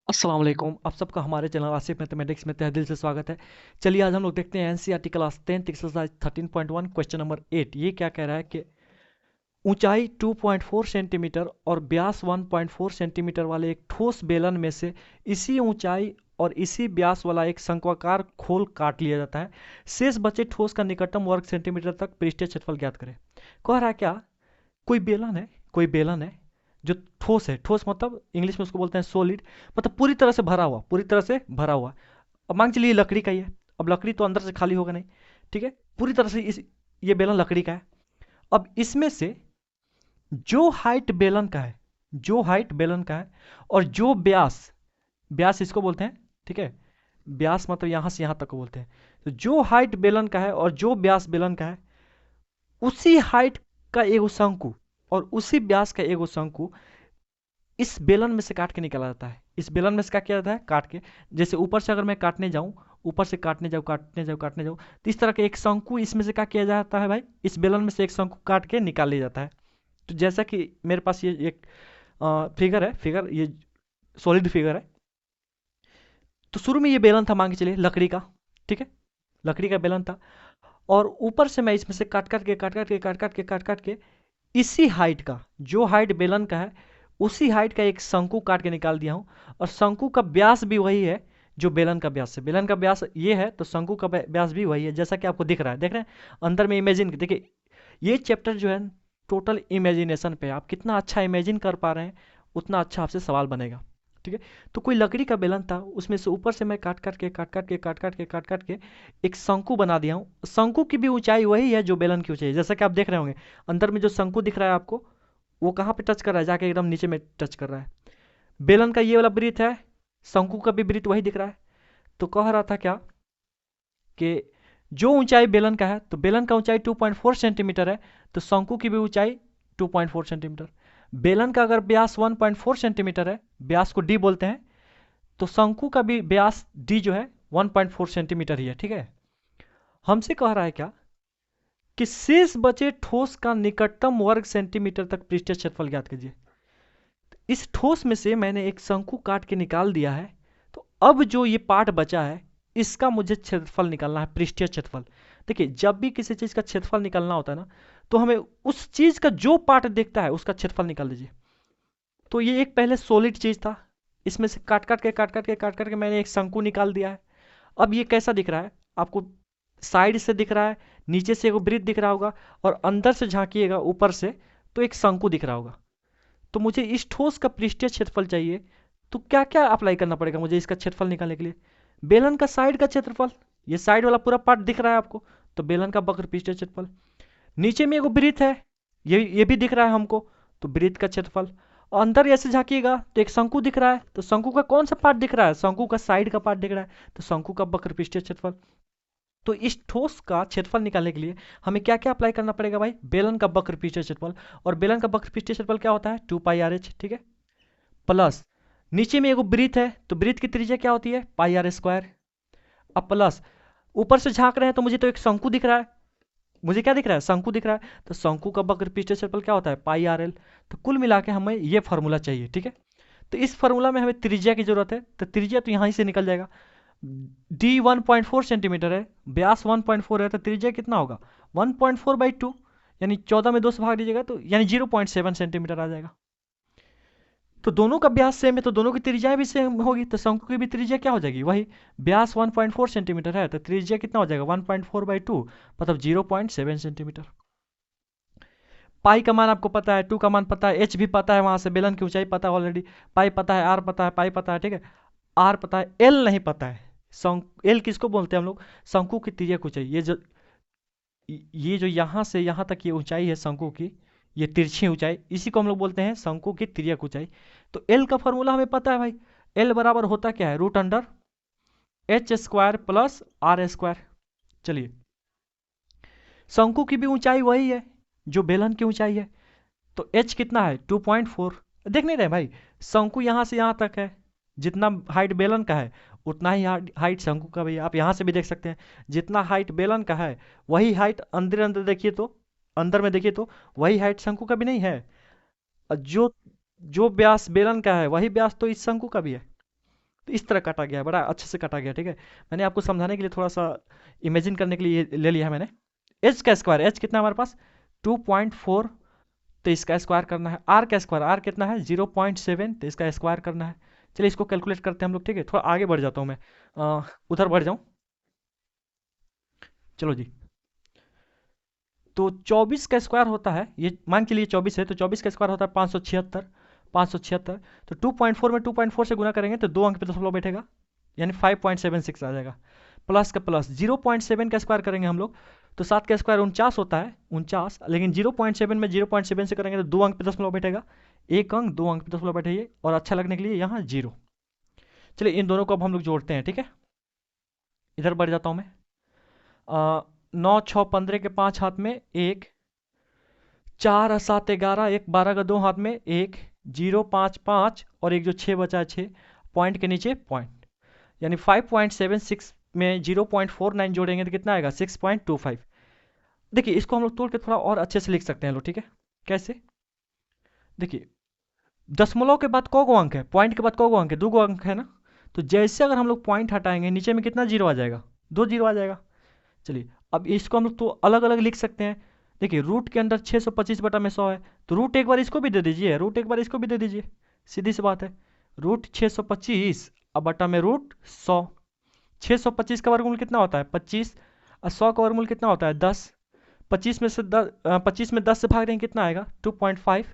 अस्सलाम वालेकुम। आप सबका हमारे चैनल आसिफ मैथमेटिक्स में तहे दिल से स्वागत है। चलिए आज हम लोग देखते हैं NCERT class 10 exercise 13.1 question number 8। ये क्या कह रहा है कि ऊंचाई 2.4 सेंटीमीटर और व्यास 1.4 सेंटीमीटर वाले एक ठोस बेलन में से इसी ऊंचाई और इसी व्यास वाला एक शंक्वाकार खोल काट लिया जाता है। शेष बचे ठोस का निकटतम वर्ग सेंटीमीटर तक पृष्ठीय क्षेत्रफल ज्ञात करें। कह रहा है क्या, कोई बेलन है जो ठोस है। ठोस मतलब इंग्लिश में उसको बोलते हैं सॉलिड, मतलब पूरी तरह से भरा हुआ। अब मान चलिए लकड़ी का ही है। अब लकड़ी तो अंदर से खाली होगा नहीं, ठीक है। पूरी तरह से इस ये बेलन लकड़ी का है। अब इसमें से जो हाइट बेलन का है, जो हाइट बेलन का है और जो व्यास, व्यास इसको बोलते हैं, ठीक है। व्यास मतलब यहां से यहां तक को बोलते हैं। तो जो हाइट बेलन का है और जो व्यास बेलन का है, उसी हाइट का एगो शंकु और उसी व्यास का एगो शंकु इस बेलन में से काट के निकाला जाता है। इस बेलन में से क्या किया जाता है, काट के। जैसे ऊपर से अगर मैं काटने जाऊं, ऊपर से काटने जाऊं तो इस तरह के एक शंकु इसमें से क्या किया जाता है भाई, इस बेलन में से एक शंकु काट के निकाल लिया जाता है। तो जैसा कि मेरे पास ये एक फिगर है, फिगर ये सॉलिड फिगर है। तो शुरू में ये बेलन था, मान के चलिए लकड़ी का, ठीक है। लकड़ी का बेलन था और ऊपर से मैं इसमें से काट काट के इसी हाइट का, जो हाइट बेलन का है उसी हाइट का एक शंकु काट के निकाल दिया हूं। और शंकु का व्यास भी वही है जो बेलन का व्यास है। बेलन का व्यास ये है तो शंकु का व्यास भी वही है, जैसा कि आपको दिख रहा है। देख रहे हैं अंदर में इमेजिन, देखिए ये चैप्टर जो है टोटल इमेजिनेशन पे है। आप कितना अच्छा इमेजिन कर पा रहे हैं उतना अच्छा आपसे सवाल बनेगा, ठीक है। तो कोई लकड़ी का बेलन था, उसमें से ऊपर से मैं काट काट के एक शंकु बना दिया हूँ। शंकु की भी ऊंचाई वही है जो बेलन की ऊंचाई है, जैसा कि आप देख रहे होंगे। अंदर में जो शंकु दिख रहा है आपको, वो कहाँ पे टच कर रहा है, जाके एकदम नीचे में टच कर रहा है। बेलन का ये वाला वृत्त है, शंकु का भी वृत्त वही दिख रहा है। तो कह रहा था क्या कि जो ऊंचाई बेलन का है, तो बेलन का ऊंचाई 2.4 सेंटीमीटर है, तो शंकु की भी ऊंचाई 2.4 सेंटीमीटर। बेलन का अगर व्यास 1.4 सेंटीमीटर है, व्यास को डी बोलते हैं, तो शंकु का भी व्यास डी जो है 1.4 सेंटीमीटर ही है, ठीक है। हमसे कह रहा है क्या कि शेष बचे ठोस का निकटतम वर्ग सेंटीमीटर तक पृष्ठीय क्षेत्रफल ज्ञात कीजिए। इस ठोस में से मैंने एक शंकु काट के निकाल दिया है। तो अब जो ये पार्ट बचा है इसका मुझे क्षेत्रफल निकालना है, पृष्ठीय क्षेत्रफल। देखिए जब भी किसी चीज का क्षेत्रफल निकालना होता है ना, तो हमें उस चीज का जो पार्ट दिखता है उसका क्षेत्रफल निकाल दीजिए। तो ये एक पहले सॉलिड चीज था, इसमें से काट काट के मैंने एक शंकु निकाल दिया है। अब ये कैसा दिख रहा है आपको, साइड से दिख रहा है, नीचे से एक वृत्त दिख रहा होगा और अंदर से झांकिएगा ऊपर से तो एक शंकु दिख रहा होगा। तो मुझे इस ठोस का पृष्ठीय क्षेत्रफल चाहिए। तो क्या क्या अप्लाई करना पड़ेगा मुझे इसका क्षेत्रफल निकालने के लिए। बेलन का साइड का क्षेत्रफल, ये साइड वाला पूरा पार्ट दिख रहा है आपको, तो बेलन का वक्र पृष्ठीय क्षेत्रफल। नीचे में एक वृत्त है, ये भी दिख रहा है हमको, तो वृत्त का क्षेत्रफल। और अंदर ऐसे झांकिएगा तो एक शंकु दिख रहा है, तो शंकु का कौन सा पार्ट दिख रहा है, शंकु का साइड का पार्ट दिख रहा है, तो शंकु का वक्र पृष्ठीय क्षेत्रफल। तो इस ठोस का क्षेत्रफल निकालने के लिए हमें क्या क्या अप्लाई करना पड़ेगा भाई, बेलन का वक्र पृष्ठीय क्षेत्रफल। और बेलन का वक्र पृष्ठीय क्षेत्रफल क्या होता है, 2πr/h, ठीक है। प्लस नीचे में एगो वृत्त है, तो वृत्त की त्रिज्या क्या होती है, πr²। अब प्लस ऊपर से झांक रहे हैं तो मुझे तो एक शंकु दिख रहा है, मुझे क्या दिख रहा है, शंकु दिख रहा है। तो शंकु का वक्र पृष्ठीय क्षेत्रफल क्या होता है, πr/l। तो कुल मिला के हमें ये फॉर्मूला चाहिए, ठीक है। तो इस फॉर्मूला में हमें त्रिज्या की जरूरत है, तो त्रिज्या तो यहाँ ही से निकल जाएगा। डी 1.4 सेंटीमीटर है, व्यास 1.4 है, तो त्रिज्या कितना होगा, 1.4/2, यानी 14 में 2 से भाग दीजिएगा तो यानी 0.7 सेंटीमीटर आ जाएगा। तो दोनों का व्यास सेम है तो दोनों की त्रिज्याएं भी सेम होगी, तो शंकु की भी त्रिज्या क्या हो जाएगी, वही व्यास 1.4 सेंटीमीटर है तो त्रिज्या कितना हो जाएगा 1.4/2, मतलब 0.7 सेंटीमीटर। पाई का मान आपको पता है, टू का मान पता है, एच भी पता है, वहां से बेलन की ऊंचाई पता है ऑलरेडी। पाई पता है, आर पता है, पाई पता है, ठीक है। आर पता है, एल नहीं पता है। एल किसको बोलते हैं हम लोग, शंकु की त्रिज्या को चाहिए। ये जो यहां से यहां तक ये ऊंचाई है शंकु की, ये तिरछी ऊंचाई, इसी को हम लोग बोलते हैं शंकु की तिर्यक ऊंचाई। तो एल का फॉर्मूला हमें पता है भाई, एल बराबर होता क्या है, √h² प्लस r²। चलिए शंकु की भी ऊंचाई वही है जो बेलन की ऊंचाई है, तो h कितना है 2.4। देख नहीं रहे भाई, शंकु यहां से यहां तक है, जितना हाइट बेलन का है उतना ही हाइट शंकु का भी है। आप यहां से भी देख सकते हैं, जितना हाइट बेलन का है वही हाइट अंदर अंदर देखिए तो, अंदर में देखिए तो वही हाइट शंकु का भी नहीं है। और जो जो व्यास बेलन का है वही व्यास तो इस शंकु का भी है। तो इस तरह काटा गया है, बड़ा अच्छे से काटा गया, ठीक है। मैंने आपको समझाने के लिए थोड़ा सा इमेजिन करने के लिए ये ले लिया है मैंने। एच का स्क्वायर, एच कितना है हमारे पास 2.4, तो इसका स्क्वायर करना है। आर का स्क्वायर, आर कितना है 0.7, तो इसका स्क्वायर करना है। चलिए इसको कैलकुलेट करते हैं हम लोग, ठीक है। थोड़ा आगे बढ़ जाता हूँ मैं, उधर बढ़ जाऊँ, चलो जी। तो 24 का स्क्वायर होता है, ये मान के लिए 24 है, तो 24 का स्क्वायर होता है 576, 576। तो 2.4 में 2.4 से गुना करेंगे तो 2 अंक पे दशमलव बैठेगा, यानी 5.76 आ जाएगा। प्लस का प्लस 0.7 का स्क्वायर करेंगे हम लोग, तो 7 का स्क्वायर 49 होता है, 49। लेकिन 0.7 में 0.7 से करेंगे तो 2 अंक पे दशमलव बैठेगा, एक अंक 2 अंक पे दशमलव बैठेगा, और अच्छा लगने के लिए यहाँ 0। चलिए इन दोनों को अब हम लोग जोड़ते हैं, ठीक है। इधर बढ़ जाता हूँ मैं। 9 6 15 के 5 हाथ में 1, 4 और 7 11, 1 12 का 2 हाथ में 1, 0 5 5, और एक जो 6 बचा है 6, पॉइंट के नीचे पॉइंट, यानी 5.76 में 0.49 जोड़ेंगे तो कितना आएगा 6.25। देखिए इसको हम लोग तोड़ के थोड़ा और अच्छे से लिख सकते हैं लोग, ठीक है। कैसे, देखिए दशमलव के बाद कौ अंक है, पॉइंट के बाद कौ अंक है, 2 अंक है ना। तो जैसे अगर हम लोग पॉइंट हटाएंगे नीचे में कितना जीरो आ जाएगा, 2 जीरो आ जाएगा। चलिए अब इसको हम लोग तो अलग अलग लिख सकते हैं। देखिए रूट के अंदर 625 बटा में 100 है, तो रूट एक बार इसको भी दे दीजिए, रूट एक बार इसको भी दे दीजिए, सीधी सी बात है। रूट 625 अब बटा में रूट 100। 625 का वर्गमूल कितना होता है 25, और 100 का वर्गमूल कितना होता है 10। 25 में से 10, 25 में 10 से भाग देंगे कितना आएगा 2.5,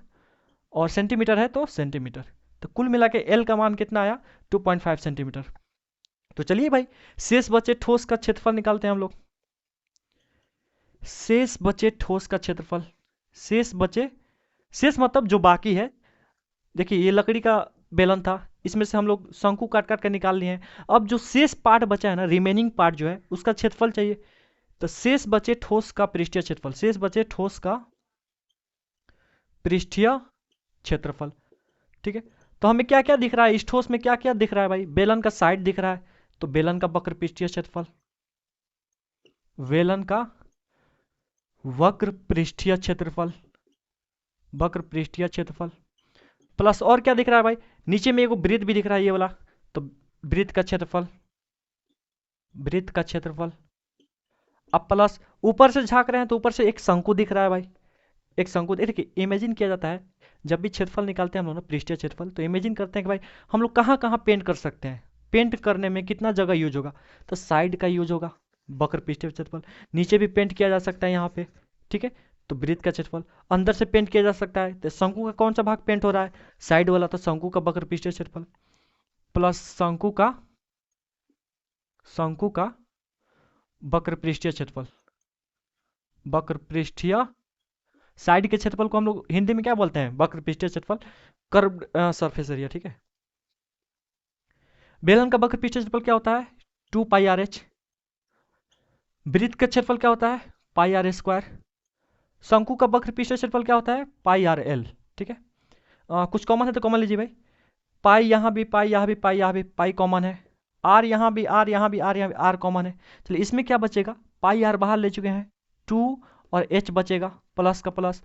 और सेंटीमीटर है तो सेंटीमीटर। तो कुल मिला के एल का मान कितना आया 2.5 सेंटीमीटर। तो चलिए भाई शेष बचे ठोस का क्षेत्रफल निकालते हैं हम लोग। शेष बचे ठोस का क्षेत्रफल, शेष बचे, शेष मतलब जो बाकी है। देखिए ये लकड़ी का बेलन था, इसमें से हम लोग शंकु काट काट कर निकाल लिए हैं। अब जो शेष पार्ट बचा है ना, रिमेनिंग पार्ट जो है उसका क्षेत्रफल चाहिए। तो शेष बचे ठोस का पृष्ठीय क्षेत्रफल, शेष बचे ठोस का पृष्ठीय क्षेत्रफल, ठीक है। तो हमें क्या क्या दिख रहा है इस ठोस में, क्या क्या दिख रहा है भाई, बेलन का साइड दिख रहा है, तो बेलन का वक्र पृष्ठीय क्षेत्रफल, बेलन का वक्र पृष्ठीय क्षेत्रफल, वक्र पृष्ठीय क्षेत्रफल, प्लस और क्या दिख रहा है भाई, नीचे में एक वृत्त भी दिख रहा है ये वाला, तो वृत्त का क्षेत्रफल, वृत्त का क्षेत्रफल। अब प्लस ऊपर से झांक रहे हैं तो ऊपर से एक शंकु दिख रहा है भाई, एक शंकु। देखिए इमेजिन किया जाता है जब भी क्षेत्रफल निकालते हैं हम लोग ना पृष्ठीय क्षेत्रफल, तो इमेजिन करते हैं कि भाई हम लोग कहाँ कहाँ पेंट कर सकते हैं, पेंट करने में कितना जगह यूज होगा, तो साइड का यूज होगा वक्र पृष्ठीय क्षेत्रफल, नीचे भी पेंट किया जा सकता है यहाँ पे, ठीक है। तो वृत्त का क्षेत्रफल अंदर से पेंट किया जा सकता है, तो शंकु का कौन सा भाग पेंट हो रहा है, साइड वाला, तो शंकु का वक्र पृष्ठीय क्षेत्रफल, प्लस शंकु का वक्र पृष्ठीय क्षेत्रफल, वक्र पृष्ठीय, साइड के क्षेत्रफल को हम लोग हिंदी में क्या बोलते हैं वक्र पृष्ठीय क्षेत्रफल, कर्व्ड सरफेस एरिया, ठीक है। बेलन का वक्र पृष्ठीय क्षेत्रफल क्या होता है 2πr/h, वृत्त का क्षेत्रफल क्या होता है πr², शंकु का वक्र पृष्ठीय क्षेत्रफल क्या होता है πrl, ठीक है। कुछ कॉमन है तो कॉमन लीजिए भाई, पाई यहाँ भी, पाई यहाँ भी, पाई यहाँ भी, पाई कॉमन है, आर यहाँ भी, आर यहाँ भी, आर यहाँ भी, आर कॉमन है। चलिए इसमें क्या बचेगा, पाई आर बाहर ले चुके हैं 2, और एच बचेगा प्लस का प्लस,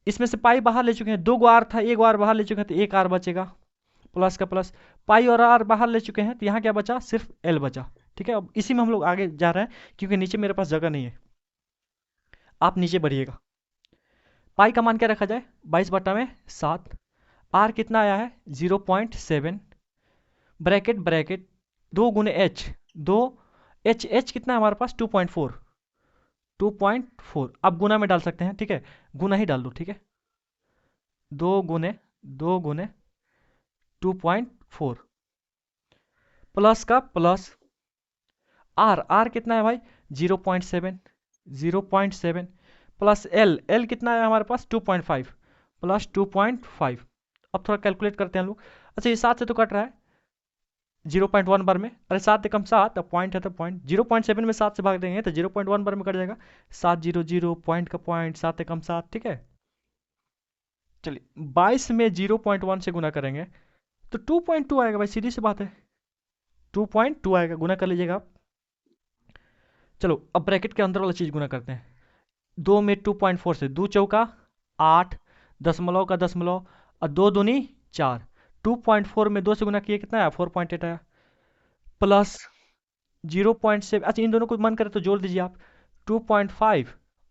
इसमें से पाई बाहर ले चुके हैं, 2 आर था, 1 आर बाहर ले चुके हैं तो 1 आर बचेगा प्लस का प्लस, पाई और आर बाहर ले चुके हैं तो यहाँ क्या बचा सिर्फ एल बचा, ठीक है। अब इसी में हम लोग आगे जा रहे हैं क्योंकि नीचे मेरे पास जगह नहीं है, आप नीचे बढ़िएगा। पाई का मान क्या रखा जाए 22/7, आर कितना आया है 0.7, ब्रैकेट ब्रैकेट 2 गुने एच, 2 एच कितना है हमारे पास 2.4, 2.4 अब गुना में डाल सकते हैं, ठीक है, गुना ही डाल दो, ठीक है। 2 गुने 2.4 प्लस का प्लस, आर कितना है भाई 0.7, 0.7 प्लस एल कितना है हमारे पास 2.5 प्लस 2.5। अब थोड़ा कैलकुलेट करते हैं हम लोग। अच्छा ये 7 से तो कट रहा है 0.1 बार में, अरे 7 एकम 7, अब पॉइंट है तो पॉइंट, 0.7 में 7 से भाग देंगे तो 0.1 बार में कट जाएगा, 7 0 0 पॉइंट का पॉइंट, 7 एकम 7, ठीक है। चलिए 22 में 0.1 से गुना करेंगे तो 2.2 आएगा भाई, सीधी सी बात है 2.2 आएगा, गुना कर लीजिएगा आप। चलो अब ब्रैकेट के अंदर वाला चीज़ गुना करते हैं, 2 में 2.4 से 2 चौका 8, दशमलव का दशमलव, और 2 दूनी 4, 2.4 में 2 से गुना किए कितना आया 4.8 आया, प्लस 0.7, अच्छा इन दोनों को मन करे तो जोड़ दीजिए आप, 2.5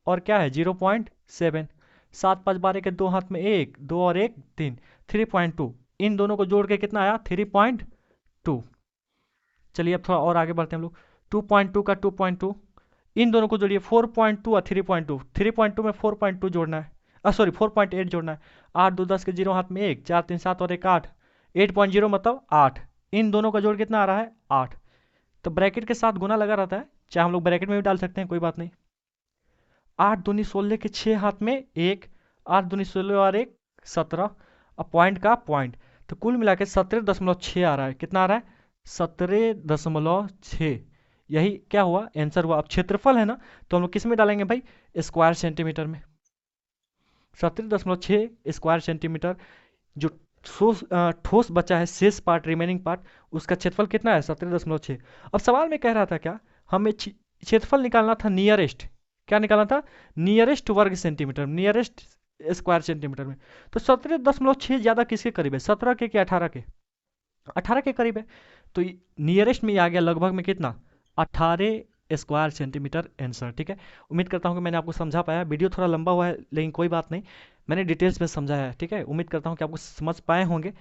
और क्या है 0.7, 7 5 12 के 2 हाथ में 1 2 और 1 3, 3.2, इन दोनों को जोड़ के कितना आया 3.2। चलिए अब थोड़ा और आगे बढ़ते हैं हम लोग, 2.2 का 2.2, इन दोनों को जोड़िए 4.2 और 3.2, 3.2 में 4.2 जोड़ना है, सॉरी 4.8 जोड़ना है, 8 2 10 के 0 हाथ में 1 4 3 7 और 1 8, 8.0 मतलब 8, इन दोनों का जोड़ कितना आ रहा है 8। तो ब्रैकेट के साथ गुना लगा रहता है, चाहे हम लोग ब्रैकेट में भी डाल सकते हैं, कोई बात नहीं। 8 दूनी 16 के 6 हाथ में 1, 8 दूनी 16 और 1 17, अब पॉइंट का पॉइंट, तो कुल मिला के 17.6 आ रहा है, कितना आ रहा है 17.6। यही क्या हुआ आंसर हुआ। अब क्षेत्रफल है ना, तो हम लोग किस में डालेंगे भाई, स्क्वायर सेंटीमीटर में। 17.6 स्क्वायर सेंटीमीटर, जो ठोस बचा है शेष पार्ट रिमेनिंग पार्ट, उसका क्षेत्रफल कितना है 17.6। अब सवाल में कह रहा था क्या, हमें क्षेत्रफल निकालना था नियरेस्ट, क्या निकालना था नियरेस्ट वर्ग सेंटीमीटर, नियरेस्ट स्क्वायर सेंटीमीटर में। तो 17.6 ज़्यादा किसके करीब है, 17 के कि 18 के, 18 के करीब है। तो नियरेस्ट में ये आ गया लगभग में कितना 18 स्क्वायर सेंटीमीटर आंसर। ठीक है, उम्मीद करता हूँ कि मैंने आपको समझा पाया, वीडियो थोड़ा लंबा हुआ है लेकिन कोई बात नहीं, मैंने डिटेल्स में समझाया है। ठीक है, उम्मीद करता हूँ कि आपको समझ पाए होंगे।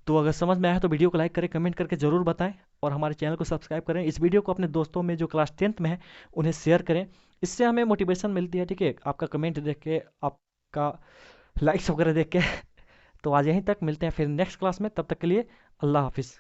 तो अगर समझ में आया तो वीडियो को लाइक करें, कमेंट करके ज़रूर बताएं, और हमारे चैनल को सब्सक्राइब करें। इस वीडियो को अपने दोस्तों में जो क्लास 10th में है उन्हें शेयर करें, इससे हमें मोटिवेशन मिलती है। ठीक है, आपका कमेंट देख के, आपका लाइक्स वगैरह देख के। तो आज यहीं तक, मिलते हैं फिर नेक्स्ट क्लास में, तब तक के लिए अल्लाह हाफिज़।